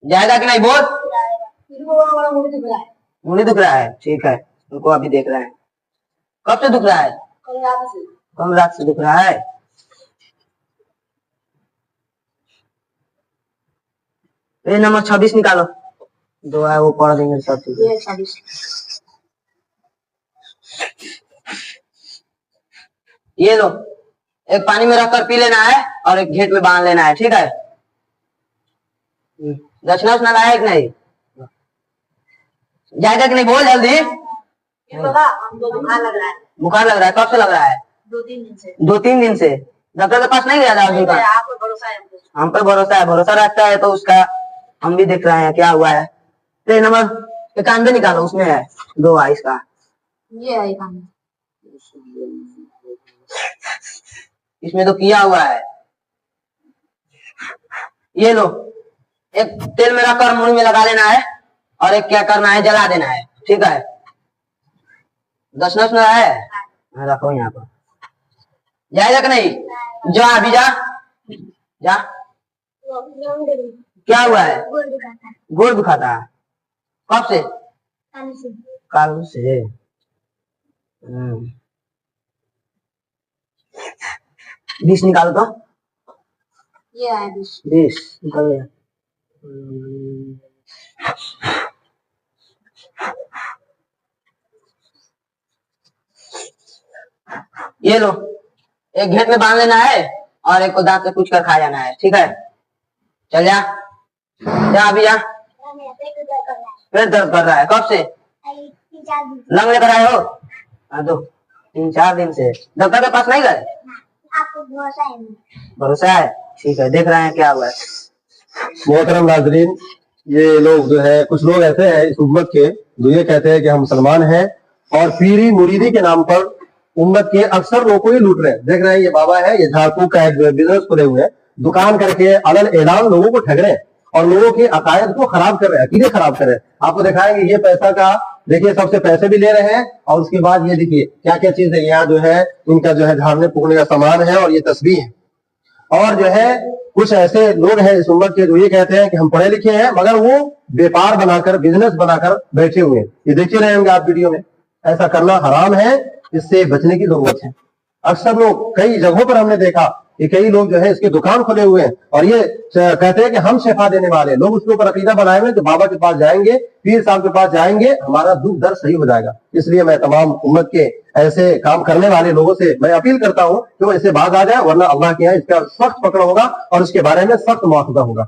जाएगा कि नहीं बोल। जाएगा। मुड़ी दुख रहा है, ठीक है, उनको अभी देख रहे हैं। कब से दुख रहा है? कल रात से दुख रहा है। पेज नंबर 26 निकालो, जो है वो पढ़ देंगे सब चीजें। ये लो, एक पानी में रखकर पी लेना है और एक घेट में बांध लेना है, ठीक है। दक्षिणा उछना लाया कि नहीं? जाएगा कि नहीं बोल जल्दी। बुखार लग रहा है। बुखार लग रहा है, कब से लग रहा है? 2-3 दिन से। 2-3 दिन से डॉक्टर के पास नहीं गया था अभी? आप पर भरोसा है हमको। हम पर भरोसा है, भरोसा रखता है तो उसका हम भी देख रहे हैं क्या हुआ है। पेज नंबर 91 निकालो, उसमें है 2 इसका। ये है काम। इसमें तो किया हुआ है। ये लो, एक तेल में रखकर मुंह में लगा लेना है और एक क्या करना है, जला देना है, ठीक है। दक्षिणा है, रखो यहाँ पर। जाएगा कि नहीं? जा अभी जा, जा। क्या हुआ है? गोड़ दुखाता है, कब से? कल से। 20 निकालो तो। ये है 20 निकल गया। ये लो, एक घेट में बांध लेना है और एक को दांत से पूछ कर खा जाना है, ठीक है। चल जा, जा अभी जा। फिर दर्द कर रहा है, कब से? लंग लेकर आए हो? हाँ तो 3-4 दिन से। डॉक्टर के पास नहीं गए? आपको भरोसा है? भरोसा है, ठीक है, देख रहे हैं क्या हुआ है। मोहतरम नाजरीन, ये लोग जो है, कुछ लोग ऐसे हैं इस उम्मत के जो ये कहते हैं कि हम मुसलमान हैं और पीरी मुरीदी के नाम पर उम्मत के अक्सर लोगों को ही लूट रहे हैं। देख रहे हैं, ये बाबा है, ये झाड़फूक का एक बिजनेस खुले हुए हैं, दुकान करके अलग ऐलान लोगों को ठग रहे हैं और लोगों की अकायद को खराब कर रहे हैं, अकीदे खराब कर रहे हैं। आपको दिखाएंगे ये पैसा का, देखिए सबसे पैसे भी ले रहे हैं और उसके बाद ये देखिए क्या क्या चीज है। यहाँ जो है इनका जो है झाड़ने फूकने का सामान है और ये तस्बीह है। और जो है कुछ ऐसे लोग हैं इस उम्मत के जो ये कहते हैं कि हम पढ़े लिखे हैं, मगर वो व्यापार बनाकर, बिजनेस बनाकर बैठे हुए हैं। ये देखते रहेंगे आप वीडियो में। ऐसा करना हराम है, इससे बचने की जरूरत है। अक्सर लोग, कई जगहों पर हमने देखा कि कई लोग जो है इसके दुकान खोले हुए हैं और ये कहते हैं कि हम शिफा देने वाले लोग। उसके ऊपर अकीदा बनाए हुए कि बाबा के पास जाएंगे, पीर साहब के पास जाएंगे, हमारा दुख दर्द सही हो जाएगा। इसलिए मैं तमाम उम्मत के ऐसे काम करने वाले लोगों से मैं अपील करता हूं कि वो इससे बाज आ जाए, वरना अल्लाह के यहाँ इसका सख्त पकड़ होगा और इसके बारे में सख्त मुआवजा होगा।